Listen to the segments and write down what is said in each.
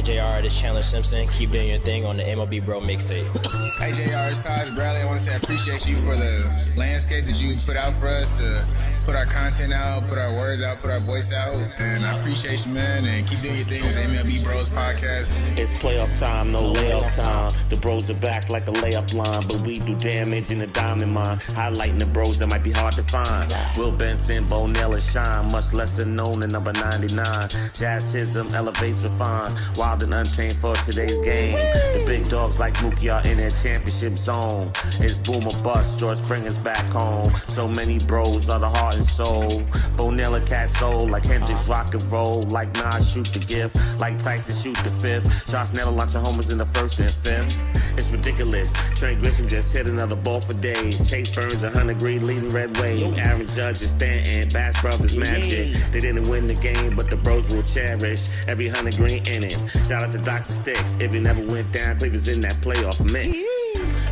JR, this Chandler Simpson. Keep doing your thing on the MLBbro mixtape. Hey JR, it's Taj Bradley. I want to say I appreciate you for the landscape that you put out for us to put our content out, put our words out, put our voice out. And I appreciate you, man. And keep doing your thing with the MLBbros podcast. It's playoff time, no layup time. The bros are back like a layup line, but we do damage in the diamond mine. Highlighting the bros that might be hard to find. Will Benson, Bo Nail, and Shine, much lesser known than number 99. Jazz Chisholm elevates refine, wild and untamed for today's game. The big dogs like Mookie are in their championship zone. It's boom or bust, George Springer's back home. So many bros are the heart and soul. Bo Nail a cat soul, like Hendrix rock and roll. Like Nas shoot the gift, like Tyson shoot the fifth. Josh Nettle launching homers in the first and fifth. It's ridiculous. Trey Grisham just hit another ball for days. Chase Burns 100 Green leading red wave. Aaron Judge is Stanton, Bass Brothers magic. They didn't win the game, but the bros will cherish every 100 Green inning. Shout out to Dr. Sticks. If it never went down, Cleveland's in that playoff mix.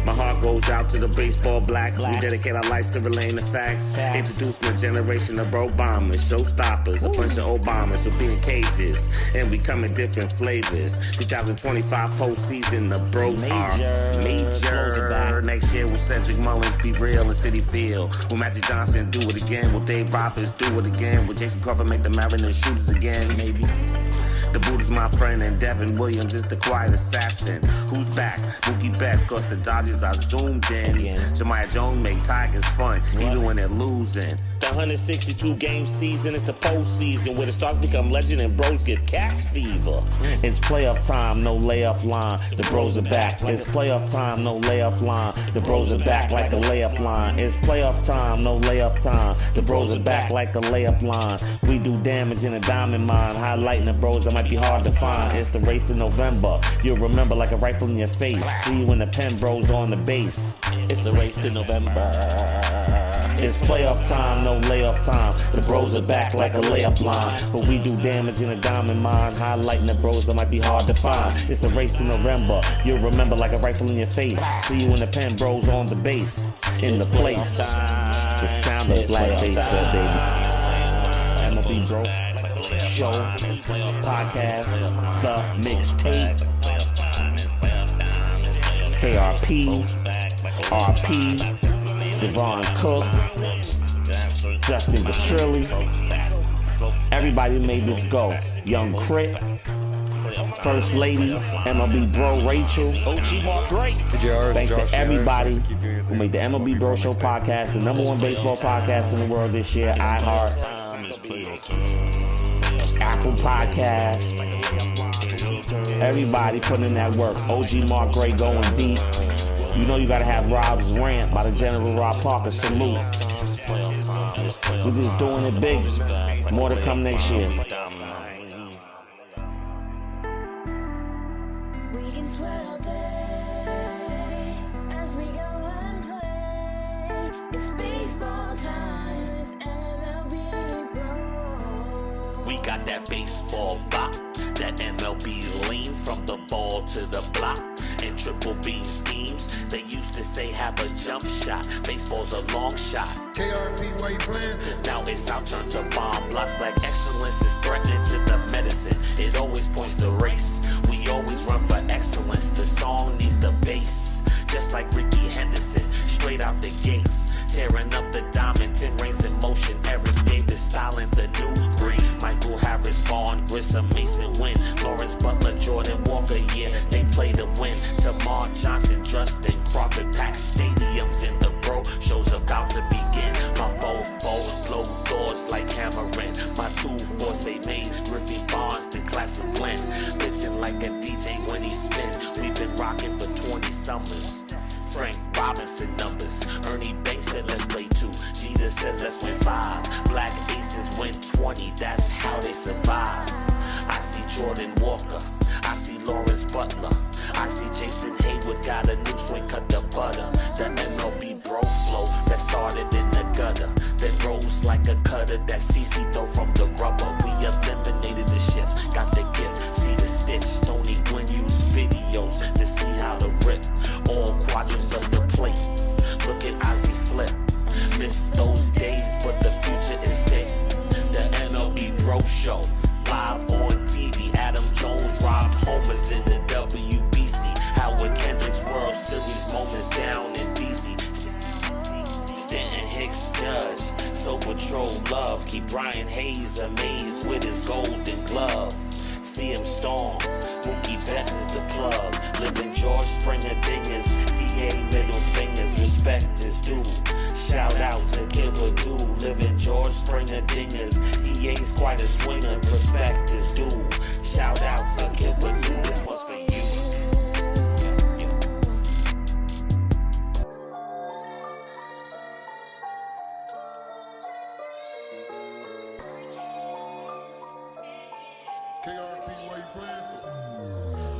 My heart goes out to the baseball blacks. We dedicate our lives to relaying the facts. Introducing a generation of bro bombers, showstoppers, a bunch of Obamas who be in cages. And we come in different flavors. 2025 postseason, the bros are major. Next year will Cedric Mullins be real in Citi Field? Will Magic Johnson do it again? Will Dave Roberts do it again? Will Jason Crawford make the Mariners shooters again? Maybe. The Buddha's my friend and Devin Williams is the quiet assassin. Who's back? Mookie Betts, cause the Dodgers are zoomed in. Jemiah Jones make Tigers fun, even when they're losing. The 162 game season is the postseason where the stars become legend and bros get cats fever. It's playoff time, no layup line. The bros are back. It's playoff time, no layup line. The bros are back like a layup line. It's playoff time, no layup time. The bros are back like a layup line. We do damage in a diamond mine, highlighting the bros that might be hard to find. It's the race to November. You'll remember like a rifle in your face. See you when the pen bros on the base. It's the race to November. It's playoff time, no layup time. The bros are back like a layup line. But we do damage in a diamond mine, highlighting the bros that might be hard to find. It's the race to November. You'll remember like a rifle in your face. See you when the pen bros on the base. In the place. The sound of black baseball, baby. MLBbro Show, podcast, the Mixtape, KRP, RP, Devon Cook, Justin Petrilli, everybody made this go. Young Crit, First Lady, MLBbro Rachel, OG Mark Gray. Thanks to everybody who made the MLBbro Show podcast, the #1 baseball podcast in the world this year. iHeart, Apple Podcasts, everybody putting in that work. OG Mark Gray going deep. You know you gotta have Rob's rant by the General Rob Parker. Salute. We're just doing it big. More to come next year. We can sweat all day as we go and play. It's baseball time with MLBbro. We got that baseball bop, that MLB lean from the ball to the block, and triple beam schemes. They used to say have a jump shot. Baseball's a long shot. KRP, why you playing? Now it's our turn to bomb blocks. Black excellence is threatening to the medicine. It always points to race. We always run for excellence. The song needs the bass, just like Ricky Henderson, straight out the gates, tearing up the diamond. 10 rings in motion. Eric Davis styling the new breed. Michael Harris, Vaughn, Grissom, Mason Wynn, Lawrence Butler, Jordan Walker. Yeah, they play to win. Tamar Johnson, Justin Crawford, packed stadiums in the bro. Show's about to begin. My 4-4 blow doors like hammering. My 2-4 say Mays, Griffey Barnes, the classic blend. Bitchin' like a DJ when he spin. We've been rocking for 20 summers. Frank Robinson numbers. Ernie Banks said let's play 2. Jeter said let's win 5. Black aces win 20. That's how they survive. I see Jordan Walker. I see Lawrence Butler. I see Jason Hayward got a new swing, cut the butter. The MLBbro flow that started in the gutter, then rose like a cutter that CC throw from the rubber. We eliminated the shift, got the gift, see the stitch. Tony Gwynn used videos to see how to rip all quadrants of the plate. Look at Ozzie flip. Miss those days, but the future is thick. The MLBbro Show, live on TV. Adam Jones, Rob Homer. control love. Keep Brian Hayes amazed with his golden glove. See him storm, Mookie Betts is the plug. Living George Springer dingers, TA middle fingers, respect is due. Shout out to Kid Badu, living George Springer dingers. TA's quite a swinger, respect is due. Shout out to Kid Badu, this one's for you. KRP, why you playing so?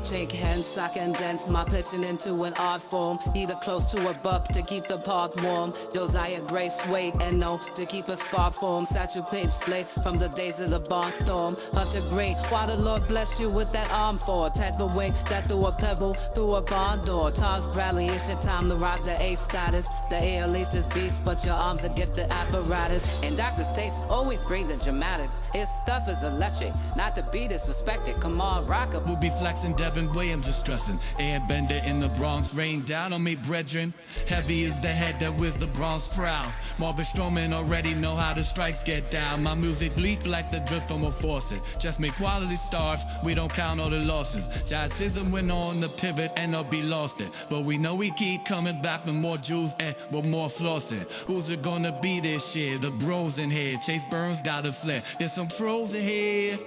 Shake hands, sock and dance, my pitching into an art form. Either close to a buck to keep the park warm. Josiah Gray Suede and no to keep a spark form. Satchel Page flake from the days of the barnstorm. Hunter Green, why the Lord bless you with that arm for? Type of wing that threw a pebble through a barn door. Charles Bradley, it's your time to rise to A status. The air least is beast, but your arms will get the apparatus. And Dr. State's always breathing dramatics. His stuff is electric, not to be disrespected. Come on, rock up. We'll be flexing Devin Williams just stressing. Airbender in the Bronx, rain down on me, brethren. Heavy is the head that wears the Bronx proud. Marvin Stroman already know how the strikes get down. My music leak like the drip from a faucet. Just make quality stars, we don't count all the losses. Jazz Chisholm went on the pivot and I'll be lost it. But we know we keep coming back with more jewels and with more flossing. Who's it gonna be this year? The bros in here. Chase Burns got a flare. There's some pros in here.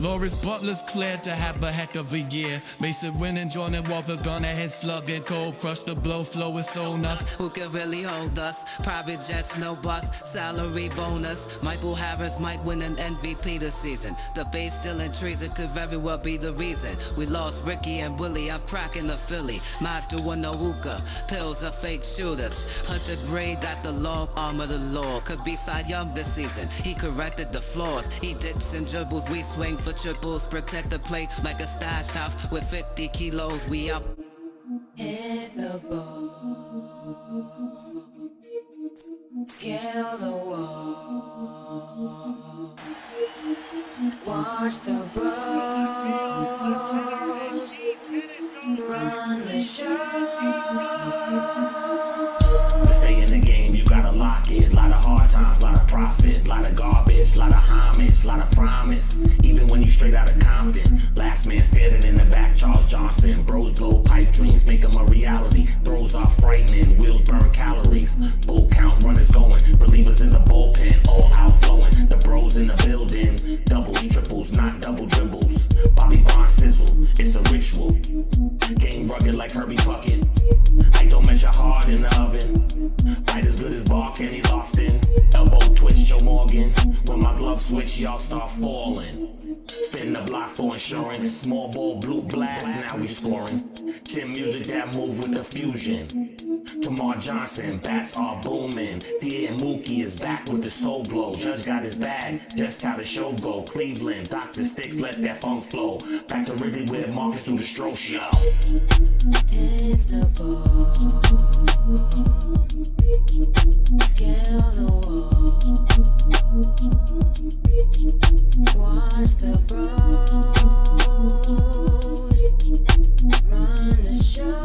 Loris Butler's clear to have a heck of a year. Mason winning, Jordan Walker gonna hit slugging cold. Crush the blow, flow is so nuts. Who could really hold us? Private jets, no bus, salary bonus. Michael Harris might win an MVP this season. The base still in treason could very well be the reason. We lost Ricky and Willie, I'm cracking the Philly. Matu and Nawuka, pills are fake shooters. Hunter Gray got the long arm of the law. Could be Cy Young this season. He corrected the flaws. He dips and dribbles, we swing for triples. Protect the plate like a stash house with 50 kilos. We up. Hit the ball, scale the wall, watch the bros run the show. To stay in the game, you gotta lock it. Lot of hard times, lot of profit, lot of garbage, lot of homage, lot of promise. Even when you straight out of Compton, last man standing in the back, Charles Johnson. Bros blow pipe dreams, make them a reality. Throws are frightening, wheels burn calories. Full count runners going, relievers in the bullpen, all outflowing. The bros in the building, doubles, triples, not double dribbles. Bobby Bond sizzle, it's a ritual. Game rugged like Herbie Puckett. I don't measure hard in the oven. Bite as good as Bar Kenny Lofton. Elbow twitch Joe Morgan. When my glove switch, y'all start falling. Spin the block for insurance. Small ball, blue blast, now we scoring. Chin music that move with the fusion. Tamar Johnson, bats are booming. Tia and Mookie is back with the soul glow. Judge got his bag, just how the show go. Cleveland, Dr. Sticks, let that funk flow. Back to Wrigley with Marcus through the stroke show. Hit the ball, scale the wall, watch the bros run the show.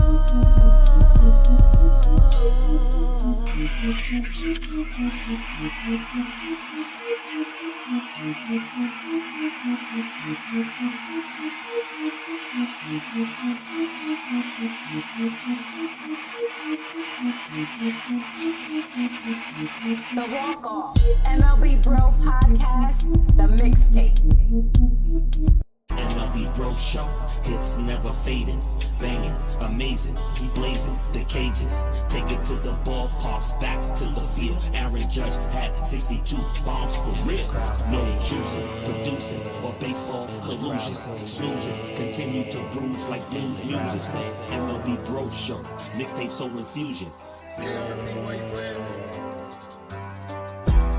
The Walk Off, MLBbro podcast, the Mixtape. MLBbro show, hits never fading, banging, amazing, we blazing the cages, take it to the ballparks, back to the field. Aaron Judge had 62 bombs for real. No juicing, producing, or baseball collusion. Snoozing, continue to bruise like blues music. MLBbro show, mixtape soul infusion. KRP, why you playing so?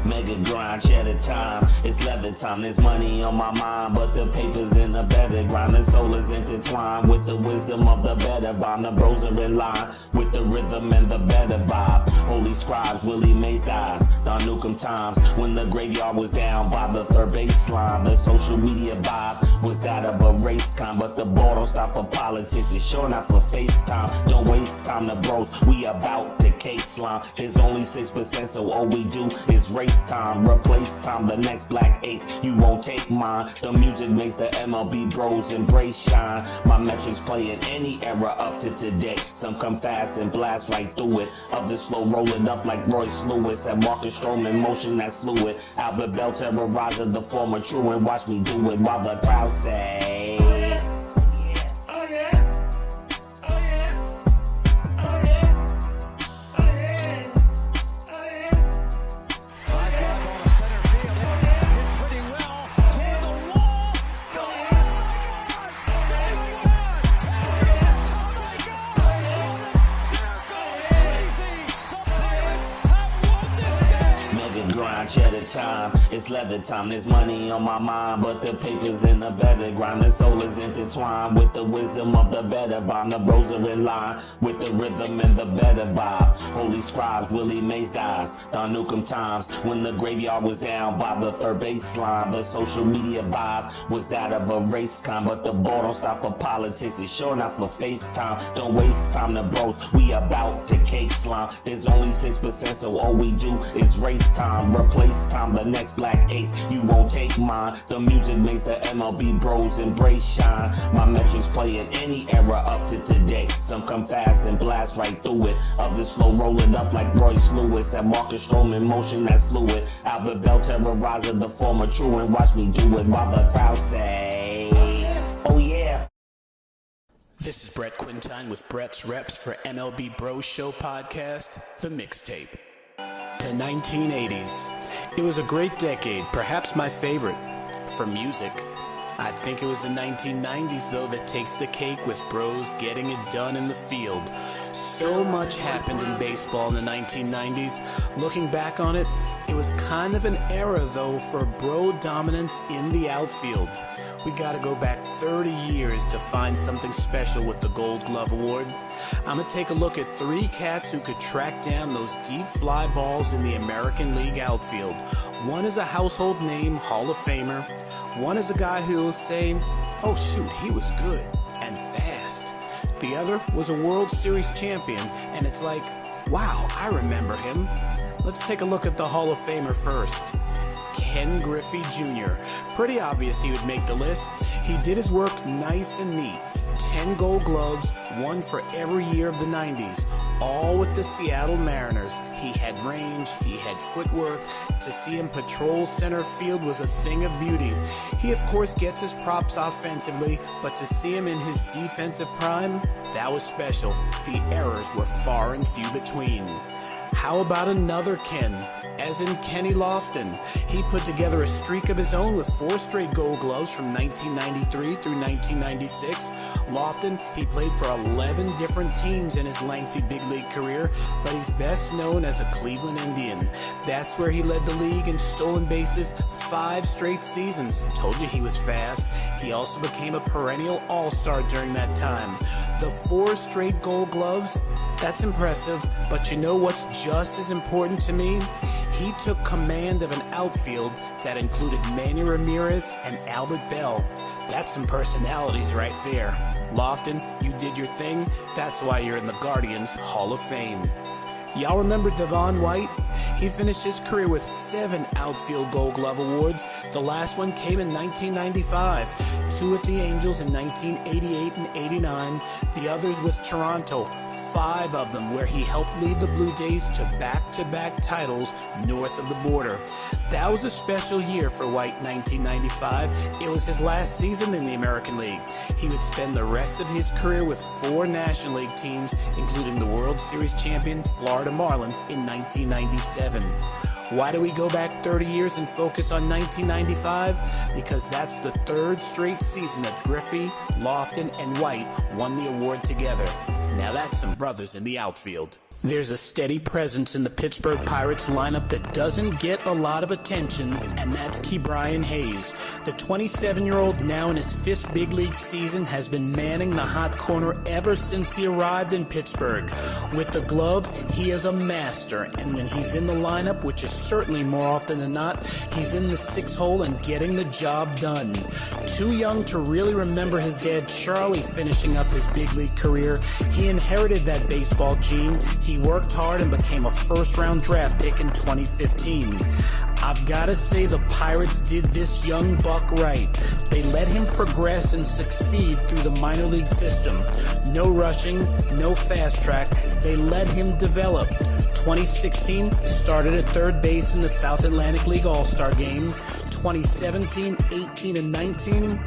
Mega grind, cheddar time, it's leather time. There's money on my mind, but the paper's in a better grind. The soul is intertwined with the wisdom of the better bond. The bros are in line with the rhythm and the better vibe. Hold Holy scribes, Willie Mays dies. Don Newcomb times when the graveyard was down by the third baseline. The social media vibe was that of a race con, but the ball don't stop for politics. It's sure not for FaceTime. Don't waste time, the bros. We about to case slime. There's only 6%, so all we do is race time. Replace time, the next black ace. You won't take mine. The music makes the MLB bros embrace shine. My metrics play in any era up to today. Some come fast and blast right through it. Others slow rolling up like Royce Lewis. And Marcus Stroman motion that's fluid. Albert Bell terrorizer, the former true, and watch me do it while the crowd say, oh yeah. Cheddar time, it's leather time. There's money on my mind, but the paper's in the better grind. The soul is intertwined with the wisdom of the better vibe. The bros are in line with the rhythm and the better vibe. Holy scribes, Willie Mays dies. Don Newcomb times when the graveyard was down by the third baseline. The social media vibe was that of a race con, but the ball don't stop for politics. It's sure not for FaceTime. Don't waste time, the bros. We about to cake slime. There's only 6%, so all we do is race time. Replace time, the next black ace. You won't take mine. The music makes the MLB bros embrace shine. My metrics play in any era up to today. Some come fast and blast right through it. Others slow rolling up like Royce Lewis. That Marcus Stroman motion that's fluid. Albert Bell terrorizer, the former true, and watch me do it while the crowd say, oh yeah. This is Brett Quintine with Brett's Reps for MLBbro Show Podcast, The Mixtape. The 1980s. It was a great decade, perhaps my favorite, for music. I think it was the 1990s, though, that takes the cake with bros getting it done in the field. So much happened in baseball in the 1990s. Looking back on it, it was kind of an era, though, for bro dominance in the outfield. We gotta go back 30 years to find something special with the Gold Glove Award. I'm gonna take a look at 3 cats who could track down those deep fly balls in the American League outfield. One is a household name, Hall of Famer. One is a guy who'll say, oh shoot, he was good and fast. The other was a World Series champion, and it's like, wow, I remember him. Let's take a look at the Hall of Famer first. Ken Griffey Jr. Pretty obvious he would make the list. He did his work nice and neat. 10 Gold Gloves, one for every year of the 90s, all with the Seattle Mariners. He had range, he had footwork. To see him patrol center field was a thing of beauty. He, of course, gets his props offensively, but to see him in his defensive prime, that was special. The errors were far and few between. How about another Ken? As in Kenny Lofton. He put together a streak of his own with 4 straight Gold Gloves from 1993 through 1996. Lofton, he played for 11 different teams in his lengthy big league career, but he's best known as a Cleveland Indian. That's where he led the league in stolen bases 5 straight seasons. Told you he was fast. He also became a perennial all-star during that time. The 4 straight Gold Gloves, that's impressive, but you know what's just as important to me? He took command of an outfield that included Manny Ramirez and Albert Bell. That's some personalities right there. Lofton, you did your thing. That's why you're in the Guardians Hall of Fame. Y'all remember Devon White? He finished his career with 7 outfield Gold Glove awards. The last one came in 1995, 2 with the Angels in 1988 and 89, the others with Toronto, 5 of them where he helped lead the Blue Jays to back-to-back titles north of the border. That was a special year for White in 1995. It was his last season in the American League. He would spend the rest of his career with 4 National League teams, including the World Series champion Florida Marlins in 1997. Why do we go back 30 years and focus on 1995? Because that's the 3rd straight season that Griffey, Lofton, and White won the award together. Now that's some brothers in the outfield. There's a steady presence in the Pittsburgh Pirates lineup that doesn't get a lot of attention, and that's Ke'Bryan Hayes. The 27-year-old, now in his 5th big league season, has been manning the hot corner ever since he arrived in Pittsburgh. With the glove, he is a master, and when he's in the lineup, which is certainly more often than not, he's in the 6 hole and getting the job done. Too young to really remember his dad Charlie finishing up his big league career, he inherited that baseball gene. He worked hard and became a first-round draft pick in 2015. I've got to say the Pirates did this young buck right. They let him progress and succeed through the minor league system. No rushing, no fast track. They let him develop. 2016, started at third base in the South Atlantic League All-Star Game. 2017, 18, and 19,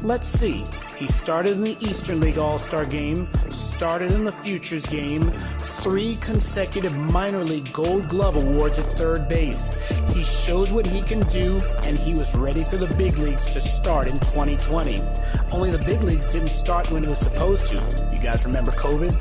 let's see. He started in the Eastern League All-Star Game, started in the Futures Game, 3 consecutive minor league Gold Glove awards at third base. He showed what he can do, and he was ready for the big leagues to start in 2020. Only the big leagues didn't start when it was supposed to. You guys remember COVID?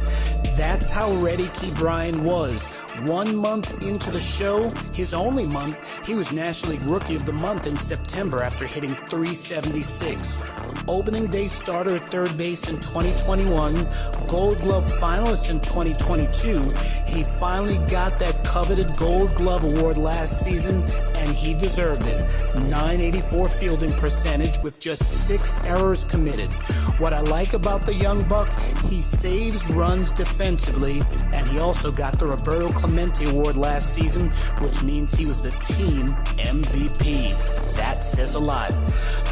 That's how ready Ke'Bryan was. 1 month into the show, his only month, he was National League Rookie of the Month in September after hitting .376. Opening day starter at third base in 2021, Gold Glove finalist in 2022. He finally got that coveted Gold Glove award last season, and he deserved it. .984 fielding percentage with just 6 errors committed. What I like about the young buck, he saves runs defensively, and he also got the Roberto Clemente Award last season, which means he was the team MVP. That says a lot.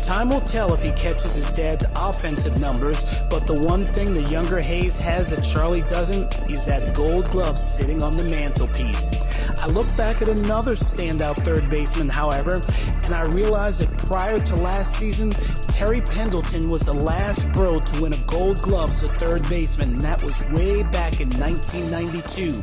Time will tell if he catches his dad's offensive numbers, but the one thing the younger Hayes has that Charlie doesn't is that Gold Glove sitting on the mantelpiece. I look back at another standout third baseman, however, and I realize that prior to last season, Terry Pendleton was the last bro to win a Gold Glove as a third baseman, and that was way back in 1992.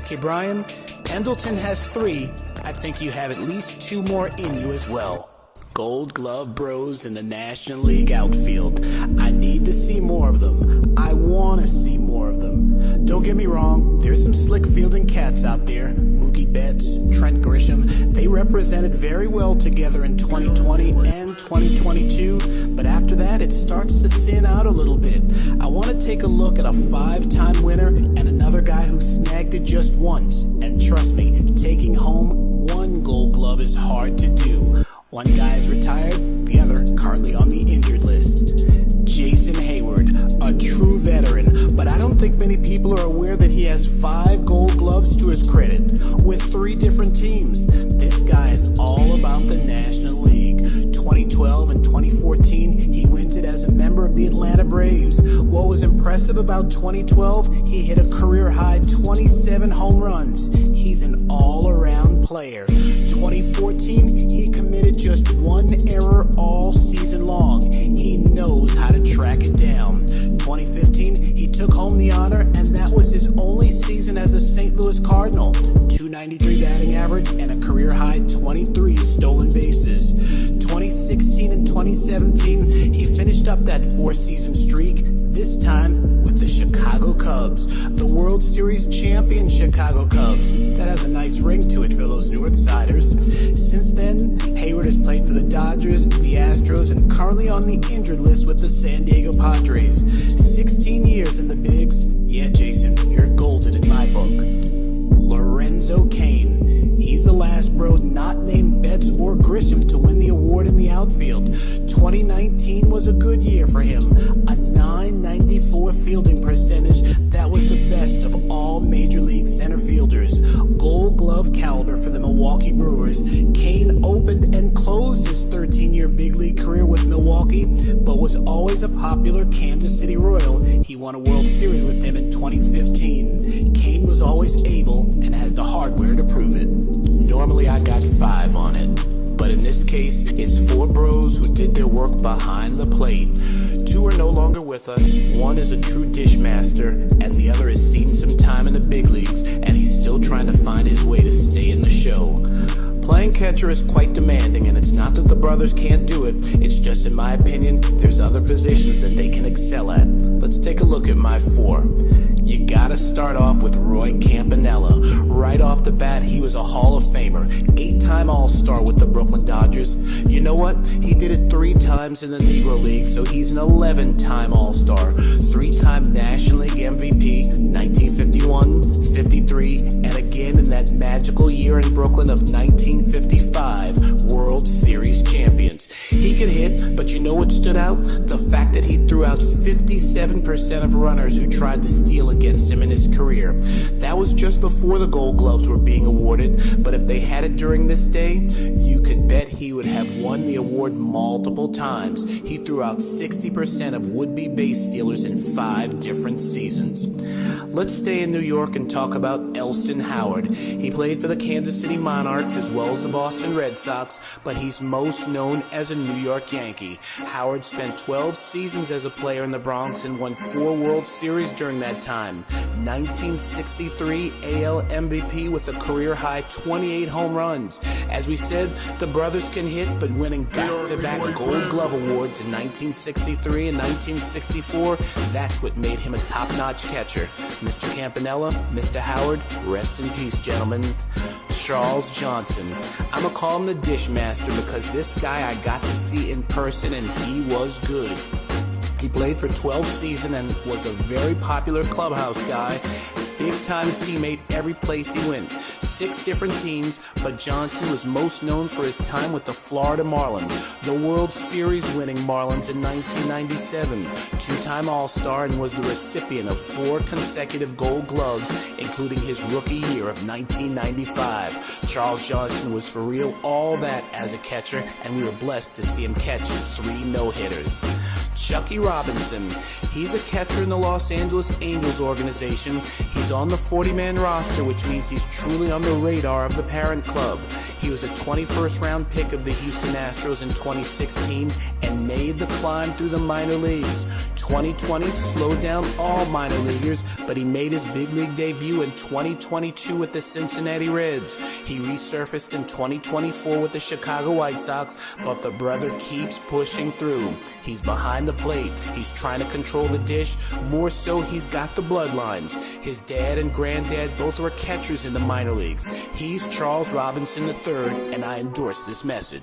Ke'Bryan, Pendleton has 3. I think you have at least 2 more in you as well. Gold Glove bros in the National League outfield. I need to see more of them. I want to see more of them. Don't get me wrong, there's some slick fielding cats out there. Mookie Betts, Trent Grisham, they represented very well together in 2020 and 2022, but after that it starts to thin out a little bit. I want to take a look at a 5-time winner and another guy who snagged it just once, and trust me, taking home 1 Gold Glove is hard to do. One guy is retired, the other currently on the injured list. Jason Hayward, a true veteran, but I don't think many people are aware that he has 5 Gold Gloves to his credit, with 3 different teams. This guy is all about the National League. 2012 and 2014, he wins it as a member of the Atlanta Braves. What was impressive about 2012, he hit a career-high 27 home runs. He's an all-around player. 2014, he committed just 1 error all season long. He knows how to track it down. 2015, he took home the honor, and that was his only season as a St. Louis Cardinal. .293 batting average and a career-high 23 stolen bases. 2016 and 2017, he finished up that 4-season streak, this time with the Chicago Cubs, the World Series champion Chicago Cubs. That has a nice ring to it for those Northsiders. Since then, Hayward has played for the Dodgers, the Astros, and currently on the injured list with the San Diego Padres. 16 years in the bigs. Yeah, Jason, you're golden in my book. Lorenzo Cain. He's the last bro not named Betts or Grisham to win the award in the outfield. 2019 was a good year for him. A .994 fielding percentage that was the best of all Major League center fielders. Gold Glove caliber for the Milwaukee Brewers. Cain opened and closed his 13-year big league career with Milwaukee, but was always a popular Kansas City Royal. He won a World Series with them in 2015. Cain was always able and has the hardware to prove it. Normally I got 5 on it, but in this case, it's 4 bros who did their work behind the plate. 2 are no longer with us. One is a true dish master, and the other has seen some time in the big leagues, and he's still trying to find his way to stay in the show. Playing catcher is quite demanding, and it's not that the brothers can't do it. It's just, in my opinion, there's other positions that they can excel at. Let's take a look at my 4. You gotta start off with Roy Campanella. Right off the bat, he was a Hall of Famer. 8-time two-time All-Star with the Brooklyn Dodgers. You know what? He did it 3 times in the Negro League, so he's an 11-time All-Star. 3-time National League MVP, 1951, 53, and again in that magical year in Brooklyn of 1955, World Series champions. He could hit, but you know what stood out? The fact that he threw out 57% of runners who tried to steal against him in his career. That was just before the Gold Gloves were being awarded, but if they had it during this day, you could bet he would have won the award multiple times. He threw out 60% of would-be base stealers in 5 different seasons. Let's stay in New York and talk about Elston Howard. He played for the Kansas City Monarchs as well as the Boston Red Sox, but he's most known as a New York Yankee. Howard spent 12 seasons as a player in the Bronx and won 4 World Series during that time. 1963 AL MVP with a career-high 28 home runs. As we said, the brothers can hit, but winning back-to-back Gold Glove awards in 1963 and 1964, that's what made him a top-notch catcher. Mr. Campanella, Mr. Howard, rest in peace, gentlemen. Charles Johnson. I'ma call him the dish master because this guy I got to see in person and he was good. He played for 12 seasons and was a very popular clubhouse guy. Big-time teammate every place he went. 6 different teams, but Johnson was most known for his time with the Florida Marlins, the World Series winning Marlins in 1997, 2-time All-Star, and was the recipient of 4 consecutive Gold Gloves, including his rookie year of 1995. Charles Johnson was for real all that as a catcher, and we were blessed to see him catch 3 no-hitters. Chucky Robinson. He's a catcher in the Los Angeles Angels organization. He's on the 40-man roster, which means he's truly on the radar of the parent club. He was a 21st round pick of the Houston Astros in 2016 and made the climb through the minor leagues. 2020 slowed down all minor leaguers, but he made his big league debut in 2022 with the Cincinnati Reds. He resurfaced in 2024 with the Chicago White Sox, but the brother keeps pushing through. He's behind the plate. He's trying to control the dish. More so, he's got the bloodlines. His dad and granddad both were catchers in the minor leagues. He's Charles Robinson III, and I endorse this message.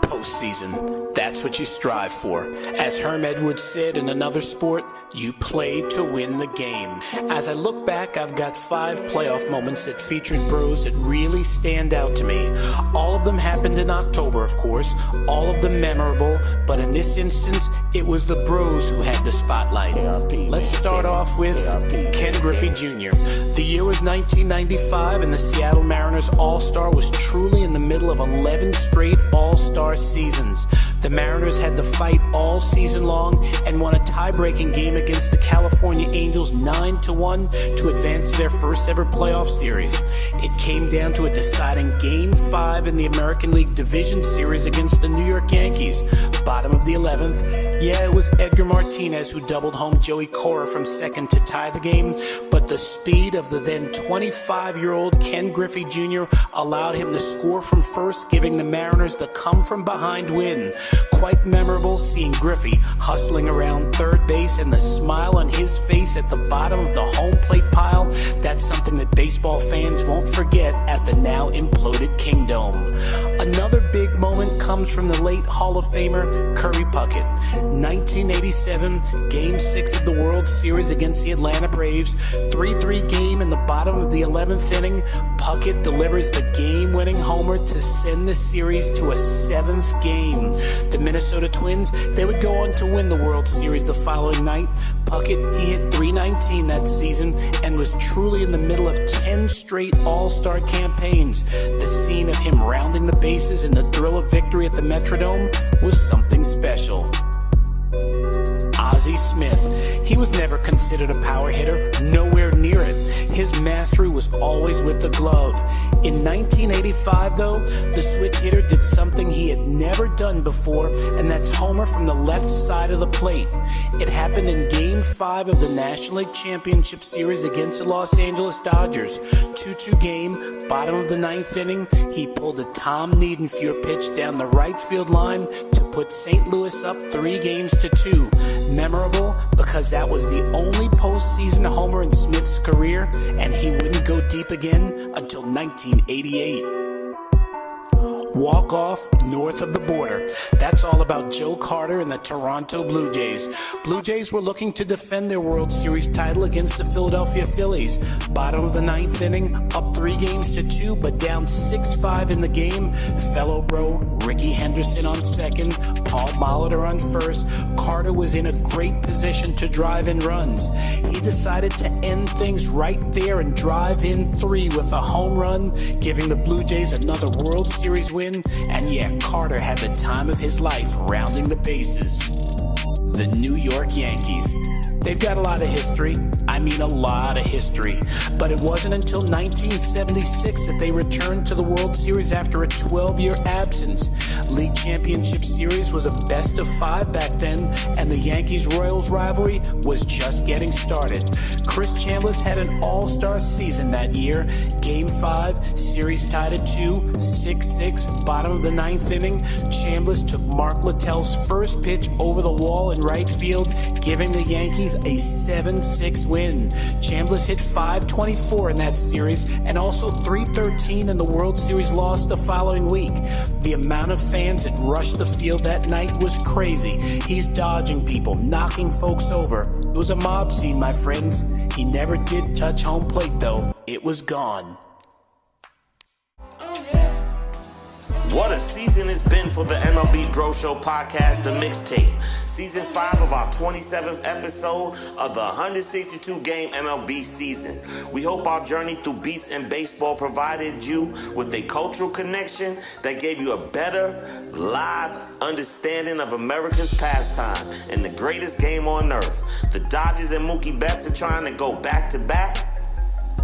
Postseason, that's what you strive for. As Herm Edwards said in another sport, you play to win the game. As I look back, I've got 5 playoff moments that featured bros that really stand out to me. All of them happened in October, of course, all of them memorable, but in this instance, it was the bros who had the spotlight. Let's start off with Ken Griffey Jr. The year was 1995, and the Seattle Mariners All-Star was truly in the middle of 11 straight All-Star seasons. The Mariners had to fight all season long and won a tie-breaking game against the California Angels 9-1 to advance to their first ever playoff series. It came down to a deciding Game 5 in the American League Division Series against the New York Yankees. Bottom of the 11th, yeah, it was Edgar Martinez who doubled home Joey Cora from second to tie the game, but the speed of the then 25-year-old Ken Griffey Jr. allowed him to score from first, giving the Mariners the come-from-behind win. Quite memorable seeing Griffey hustling around third base and the smile on his face at the bottom of the home plate pile. That's something that baseball fans won't forget at the now imploded Kingdome. Another big moment comes from the late Hall of Famer Kirby Puckett. 1987, Game 6 of the World Series against the Atlanta Braves. 3-3 game in the bottom of the 11th inning. Puckett delivers the game-winning homer to send the series to a 7th game. The Minnesota Twins, they would go on to win the World Series the following night. Puckett, he hit .319 that season and was truly in the middle of 10 straight All-Star campaigns. The scene of him rounding the bases and the thrill of victory at the Metrodome was something special. Ozzie Smith, he was never considered a power hitter, nowhere near it. His mastery was always with the glove. In 1985, though, the switch hitter did something he had never done before, and that's homer from the left side of the plate. It happened in Game 5 of the National League Championship Series against the Los Angeles Dodgers. 2-2 game, bottom of the 9th inning, he pulled a Tom Niedenfuhr pitch down the right field line to put St. Louis up 3-2. Memorable because that was the only postseason homer in Smith's career, and he wouldn't go deep again until 1988. Walk off north of the border. That's all about Joe Carter and the Toronto Blue Jays. Blue Jays were looking to defend their World Series title against the Philadelphia Phillies. Bottom of the ninth inning, up 3-2, but down 6-5 in the game. Fellow bro Ricky Henderson on second, Paul Molitor on first. Carter was in a great position to drive in runs. He decided to end things right there and drive in 3 with a home run, giving the Blue Jays another World Series win. And yeah, Carter had the time of his life rounding the bases. The New York Yankees. They've got a lot of history. I mean a lot of history. But it wasn't until 1976 that they returned to the World Series after a 12-year absence. League Championship Series was a best-of-5 back then, and the Yankees-Royals rivalry was just getting started. Chris Chambliss had an all-star season that year. Game 5, series tied at 2, 6-6, bottom of the ninth inning. Chambliss took Mark Littell's first pitch over the wall in right field, giving the Yankees a 7-6 win. Chambliss hit .524 in that series and also .313 in the World Series loss the following week. The amount of fans that rushed the field that night was crazy. He's dodging people, knocking folks over. It was a mob scene, my friends. He never did touch home plate though. It was gone. What a season it's been for the MLBbro Show podcast, the Mixtape. Season 5 of our 27th episode of the 162-game MLB season. We hope our journey through beats and baseball provided you with a cultural connection that gave you a better, live understanding of America's pastime and the greatest game on earth. The Dodgers and Mookie Betts are trying to go back-to-back.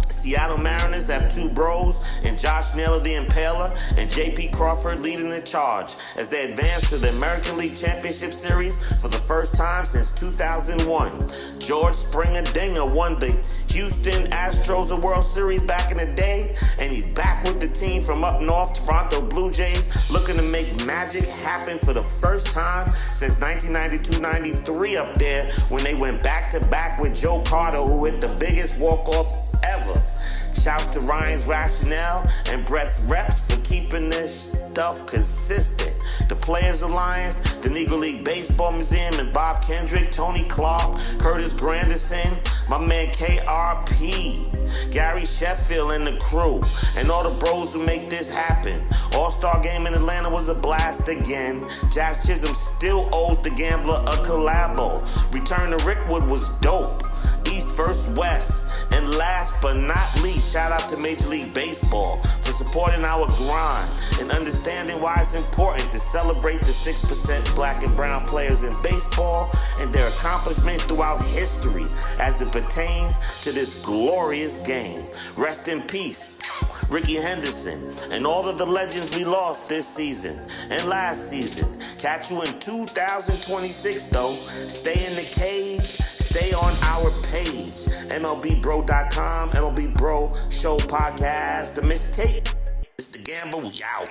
Seattle Mariners have 2 bros and Josh Naylor the Impaler and J.P. Crawford leading the charge as they advance to the American League Championship Series for the first time since 2001. George Springer Dinger won the Houston Astros a World Series back in the day, and he's back with the team from up north, Toronto Blue Jays, looking to make magic happen for the first time since 1992-93 up there when they went back-to-back with Joe Carter, who hit the biggest walk-off ever. Shouts to Ryan's Rationale and Brett's Reps for keeping this stuff consistent. The Players Alliance, the Negro League Baseball Museum, and Bob Kendrick, Tony Clark, Curtis Granderson, my man KRP, Gary Sheffield and the crew, and all the bros who make this happen. All-Star Game in Atlanta was a blast again. Jazz Chisholm still owes the Gambler a collabo. Return to Rickwood was dope. East vs. West. And last but not least, shout out to Major League Baseball for supporting our grind and understanding why it's important to celebrate the 6% black and brown players in baseball and their accomplishments throughout history as it pertains to this glorious game. Rest in peace, Ricky Henderson, and all of the legends we lost this season and last season. Catch you in 2026 though. Stay in the cage, stay on our page. MLBbro.com, MLBbro Show Podcast, the Mixtape. It's the Gamble, we out.